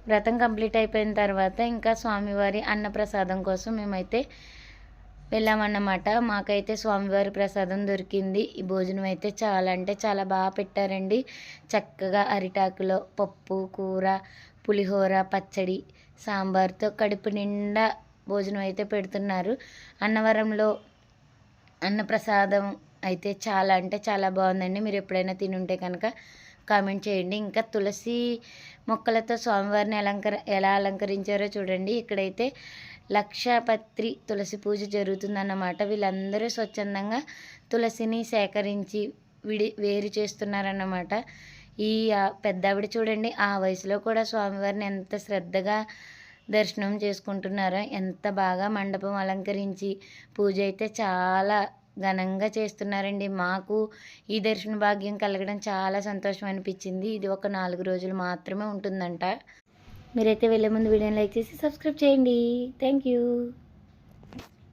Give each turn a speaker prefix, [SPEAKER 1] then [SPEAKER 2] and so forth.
[SPEAKER 1] వ్రతం కంప్లీట్ అయిపోయిన తర్వాత ఇంకా స్వామివారి అన్నప్రసాదం కోసం మేమైతే వెళ్ళామన్నమాట. మాకైతే స్వామివారి ప్రసాదం దొరికింది. ఈ భోజనం అయితే చాలా అంటే చాలా బాగా పెట్టారండి. చక్కగా అరిటాకులో పప్పు, కూర, పులిహోర, పచ్చడి, సాంబార్తో కడుపు నిండా భోజనం అయితే పెడుతున్నారు. అన్నవరంలో అన్నప్రసాదం అయితే చాలా అంటే చాలా బాగుందండి. మీరు ఎప్పుడైనా తినుంటే కనుక కామెంట్ చేయండి. ఇంకా తులసి మొక్కలతో స్వామివారిని ఎలా అలంకరించారో చూడండి. ఇక్కడైతే లక్షపత్రి తులసి పూజ జరుగుతుందన్నమాట. వీళ్ళందరూ స్వచ్ఛందంగా తులసిని సేకరించి వేరు చేస్తున్నారన్నమాట. ఈ పెద్దావిడ చూడండి, ఆ వయసులో కూడా స్వామివారిని ఎంత శ్రద్ధగా దర్శనం చేసుకుంటున్నారో, ఎంత బాగా మండపం అలంకరించి పూజ అయితే చాలా ఘనంగా చేస్తున్నారండి. మాకు ఈ దర్శన భాగ్యం కలగడం చాలా సంతోషం అనిపించింది. ఇది ఒక 4 రోజులు మాత్రమే ఉంటుందంట. మీరైతే వెళ్ళే ముందు వీడియోని లైక్ చేసి సబ్స్క్రైబ్ చేయండి. Thank you.